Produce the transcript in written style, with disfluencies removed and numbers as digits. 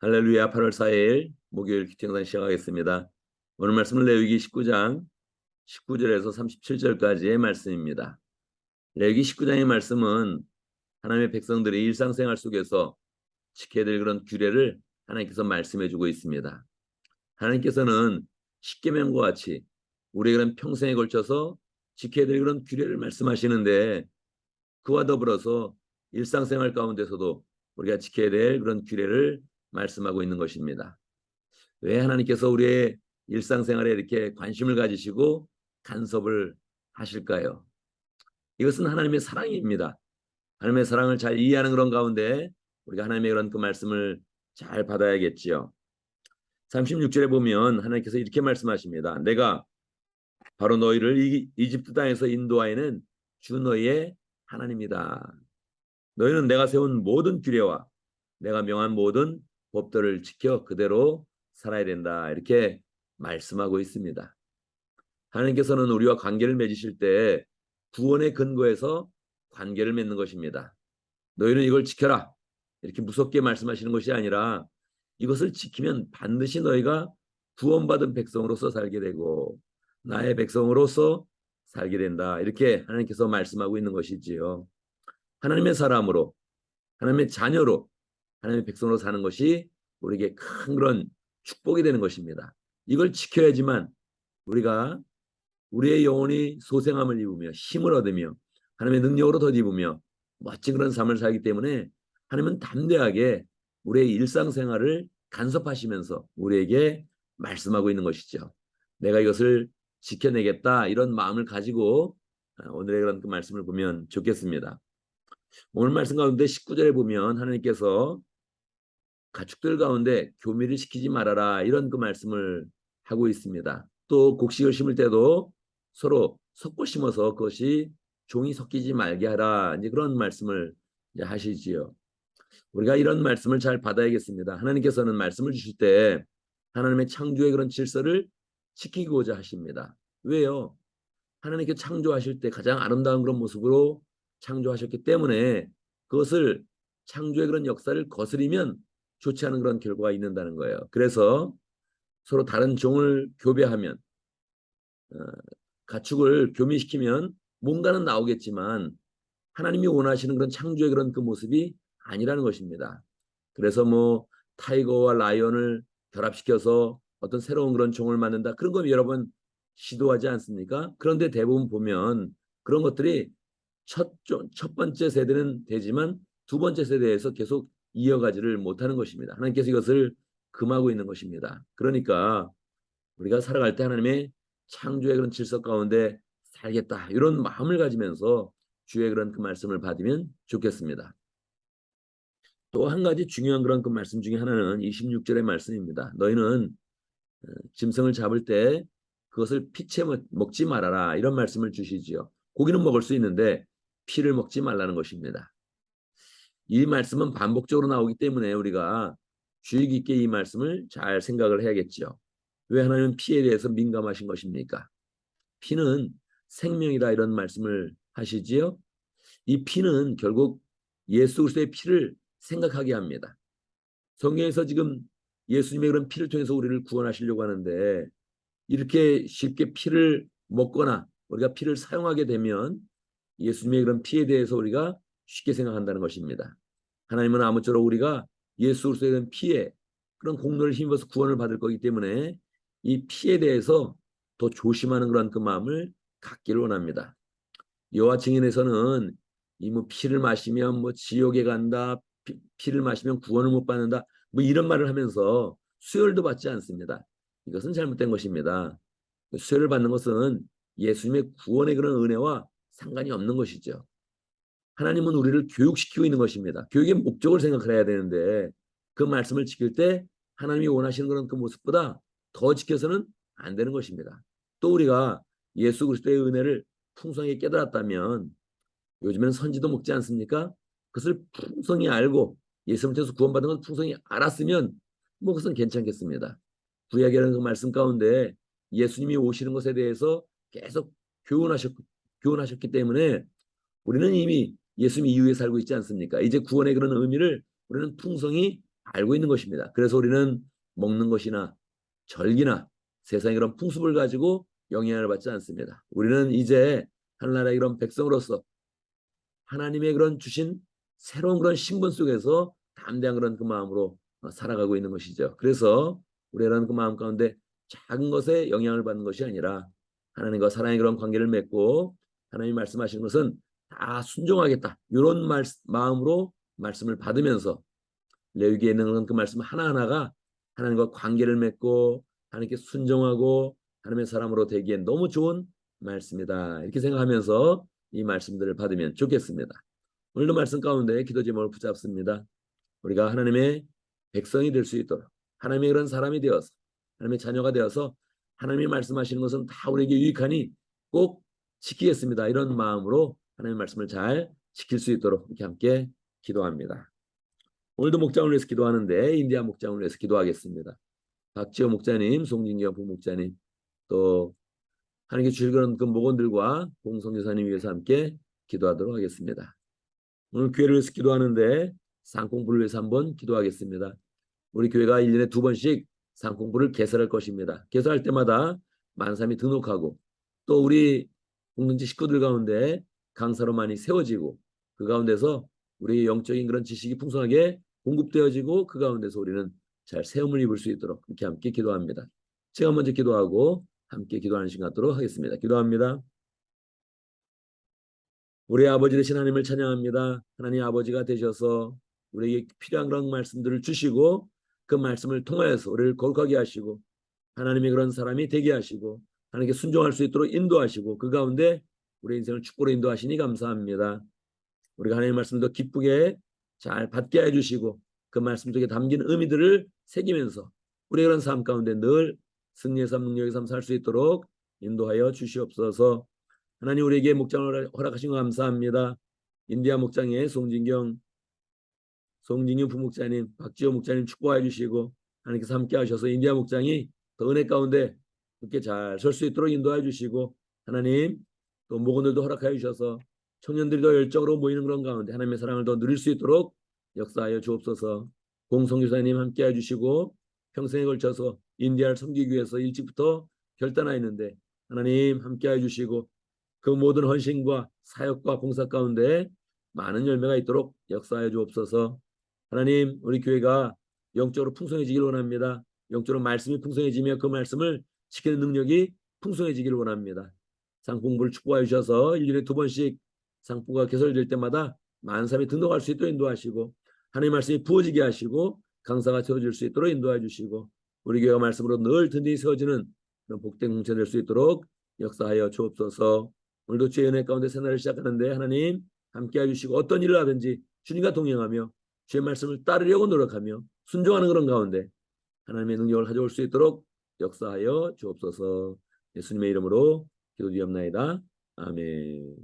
할렐루야. 8월 4일 목요일 기청단 시작하겠습니다. 오늘 말씀은 레위기 19장 19절에서 37절까지의 말씀입니다. 레위기 19장의 말씀은 하나님의 백성들이 일상생활 속에서 지켜야 될 그런 규례를 하나님께서 말씀해 주고 있습니다. 하나님께서는 십계명과 같이 우리의 그런 평생에 걸쳐서 지켜야 될 그런 규례를 말씀하시는데, 그와 더불어서 일상생활 가운데서도 우리가 지켜야 될 그런 규례를 말씀하고 있는 것입니다. 왜 하나님께서 우리의 일상생활에 이렇게 관심을 가지시고 간섭을 하실까요? 이것은 하나님의 사랑입니다. 하나님의 사랑을 잘 이해하는 그런 가운데 우리가 하나님의 그런 그 말씀을 잘 받아야겠지요. 36절에 보면 하나님께서 이렇게 말씀하십니다. 내가 바로 너희를 이집트 땅에서 인도하여낸 주 너희의 하나님이다. 너희는 내가 세운 모든 규례와 내가 명한 모든 법들을 지켜 그대로 살아야 된다. 이렇게 말씀하고 있습니다. 하나님께서는 우리와 관계를 맺으실 때 구원의 근거에서 관계를 맺는 것입니다. 너희는 이걸 지켜라. 이렇게 무섭게 말씀하시는 것이 아니라 이것을 지키면 반드시 너희가 구원받은 백성으로서 살게 되고 나의 백성으로서 살게 된다. 이렇게 하나님께서 말씀하고 있는 것이지요. 하나님의 사람으로, 하나님의 자녀로, 하나님의 백성으로 사는 것이 우리에게 큰 그런 축복이 되는 것입니다. 이걸 지켜야지만 우리가 우리의 영혼이 소생함을 입으며 힘을 얻으며 하나님의 능력으로 덧입으며 멋진 그런 삶을 살기 때문에 하나님은 담대하게 우리의 일상생활을 간섭하시면서 우리에게 말씀하고 있는 것이죠. 내가 이것을 지켜내겠다, 이런 마음을 가지고 오늘의 그런 그 말씀을 보면 좋겠습니다. 오늘 말씀 가운데 19절에 보면 하나님께서 가축들 가운데 교미를 시키지 말아라, 이런 그 말씀을 하고 있습니다. 또 곡식을 심을 때도 서로 섞어 심어서 그것이 종이 섞이지 말게 하라, 이제 그런 말씀을 이제 하시지요. 우리가 이런 말씀을 잘 받아야겠습니다. 하나님께서는 말씀을 주실 때 하나님의 창조의 그런 질서를 지키고자 하십니다. 왜요? 하나님께 창조하실 때 가장 아름다운 그런 모습으로 창조하셨기 때문에 그것을 창조의 그런 역사를 거스리면 좋지 않은 그런 결과가 있는다는 거예요. 그래서 서로 다른 종을 교배하면, 가축을 교미시키면 뭔가는 나오겠지만 하나님이 원하시는 그런 창조의 그런 그 모습이 아니라는 것입니다. 그래서 뭐 타이거와 라이언을 결합시켜서 어떤 새로운 그런 종을 만든다, 그런 거 여러 번 시도하지 않습니까? 그런데 대부분 보면 그런 것들이 첫 번째 세대는 되지만 두 번째 세대에서 계속 이어가지를 못하는 것입니다. 하나님께서 이것을 금하고 있는 것입니다. 그러니까 우리가 살아갈 때 하나님의 창조의 그런 질서 가운데 살겠다, 이런 마음을 가지면서 주의 그런 그 말씀을 받으면 좋겠습니다. 또 한 가지 중요한 그런 그 말씀 중에 하나는 26절의 말씀입니다. 너희는 짐승을 잡을 때 그것을 피채 먹지 말아라, 이런 말씀을 주시지요. 고기는 먹을 수 있는데 피를 먹지 말라는 것입니다. 이 말씀은 반복적으로 나오기 때문에 우리가 주의 깊게 이 말씀을 잘 생각을 해야겠죠. 왜 하나님은 피에 대해서 민감하신 것입니까? 피는 생명이다, 이런 말씀을 하시지요. 이 피는 결국 예수 그리스도의 피를 생각하게 합니다. 성경에서 지금 예수님의 그런 피를 통해서 우리를 구원하시려고 하는데, 이렇게 쉽게 피를 먹거나 우리가 피를 사용하게 되면 예수님의 그런 피에 대해서 우리가 쉽게 생각한다는 것입니다. 하나님은 아무쪼록 우리가 예수 그리스도의 그런 피에 그런 공로를 힘입어서 구원을 받을 거기 때문에 이 피에 대해서 더 조심하는 그런 그 마음을 갖기를 원합니다. 여호와 증인에서는 이 뭐 피를 마시면 뭐 지옥에 간다, 피를 마시면 구원을 못 받는다, 뭐 이런 말을 하면서 수혈도 받지 않습니다. 이것은 잘못된 것입니다. 수혈을 받는 것은 예수님의 구원의 그런 은혜와 상관이 없는 것이죠. 하나님은 우리를 교육시키고 있는 것입니다. 교육의 목적을 생각을 해야 되는데 그 말씀을 지킬 때 하나님이 원하시는 그런 그 모습보다 더 지켜서는 안 되는 것입니다. 또 우리가 예수 그리스도의 은혜를 풍성하게 깨달았다면, 요즘에는 선지도 먹지 않습니까? 그것을 풍성히 알고 예수님을 통해서 구원받은 건 풍성히 알았으면 뭐 그것은 괜찮겠습니다. 구약이라는 그 말씀 가운데 예수님이 오시는 것에 대해서 계속 교훈하셨기 때문에 우리는 이미 예수님 이후에 살고 있지 않습니까? 이제 구원의 그런 의미를 우리는 풍성히 알고 있는 것입니다. 그래서 우리는 먹는 것이나 절기나 세상의 그런 풍습을 가지고 영향을 받지 않습니다. 우리는 이제 하나님의 그런 백성으로서 하나님의 그런 주신 새로운 그런 신분 속에서 담대한 그런 그 마음으로 살아가고 있는 것이죠. 그래서 우리는 그 마음 가운데 작은 것에 영향을 받는 것이 아니라 하나님과 사랑의 그런 관계를 맺고 하나님이 말씀하시는 것은 다 순종하겠다. 이런 마음으로 말씀을 받으면서 레위기에 있는 그 말씀 하나하나가 하나님과 관계를 맺고 하나님께 순종하고 하나님의 사람으로 되기엔 너무 좋은 말씀이다. 이렇게 생각하면서 이 말씀들을 받으면 좋겠습니다. 오늘도 말씀 가운데 기도 제목을 붙잡습니다. 우리가 하나님의 백성이 될 수 있도록 하나님의 그런 사람이 되어서 하나님의 자녀가 되어서 하나님이 말씀하시는 것은 다 우리에게 유익하니 꼭 지키겠습니다. 이런 마음으로 하나님의 말씀을 잘 지킬 수 있도록 이렇게 함께 기도합니다. 오늘도 목장을 위해서 기도하는데 인디아 목장을 위해서 기도하겠습니다. 박지호 목자님, 송진경 부목자님, 또 하나님께 주실 그런 그 목원들과 공성교사님 위해서 함께 기도하도록 하겠습니다. 오늘 교회를 위해서 기도하는데 상공부를 위해서 한번 기도하겠습니다. 우리 교회가 1년에 2번씩 상공부를 개설할 것입니다. 개설할 때마다 많은 사람이 등록하고 또 우리 공동체 식구들 가운데 강사로 많이 세워지고 그 가운데서 우리 영적인 그런 지식이 풍성하게 공급되어지고 그 가운데서 우리는 잘 세움을 입을 수 있도록 이렇게 함께 기도합니다. 제가 먼저 기도하고 함께 기도하는 시간 갖도록 하겠습니다. 기도합니다. 우리 아버지 되신 하나님을 찬양합니다. 하나님 아버지가 되셔서 우리에게 필요한 그런 말씀들을 주시고 그 말씀을 통하여서 우리를 거룩하게 하시고 하나님의 그런 사람이 되게 하시고 하나님께 순종할 수 있도록 인도하시고 그 가운데 우리 인생을 축복으로 인도하시니 감사합니다. 우리가 하나님의 말씀도 기쁘게 잘 받게 해주시고 그 말씀 속에 담긴 의미들을 새기면서 우리의 그런 삶 가운데 늘 승리의 삶, 능력의 삶 살 수 있도록 인도하여 주시옵소서. 하나님 우리에게 목장을 허락하신 거 감사합니다. 인디아 목장의 송진경 부목자님, 박지호 목자님 축복해 주시고 하나님께서 함께 하셔서 인디아 목장이 더 은혜 가운데 그렇게 잘 설 수 있도록 인도해 주시고 하나님 또 목원들도 허락해 주셔서 청년들이 더 열정으로 모이는 그런 가운데 하나님의 사랑을 더 누릴 수 있도록 역사하여 주옵소서. 공성교사님 함께 해주시고 평생에 걸쳐서 인디아를 섬기기 위해서 일찍부터 결단하였는데 하나님 함께 해주시고 그 모든 헌신과 사역과 봉사 가운데 많은 열매가 있도록 역사하여 주옵소서. 하나님 우리 교회가 영적으로 풍성해지길 원합니다. 영적으로 말씀이 풍성해지며 그 말씀을 지키는 능력이 풍성해지길 원합니다. 상공부를 축복하여 주셔서 1년에 2번씩 상부가 개설될 때마다 많은 사람이 등록할 수 있도록 인도하시고 하나님의 말씀이 부어지게 하시고 강사가 세워질 수 있도록 인도해 주시고 우리 교회가 말씀으로 늘 든든히 세워지는 그런 복된 공체 될 수 있도록 역사하여 주옵소서. 오늘도 주의 은혜 가운데 새날을 시작하는데 하나님 함께해 주시고 어떤 일을 하든지 주님과 동행하며 주의 말씀을 따르려고 노력하며 순종하는 그런 가운데 하나님의 능력을 가져올 수 있도록 역사하여 주옵소서. 예수님의 이름으로 기도드리옵나이다. 아멘.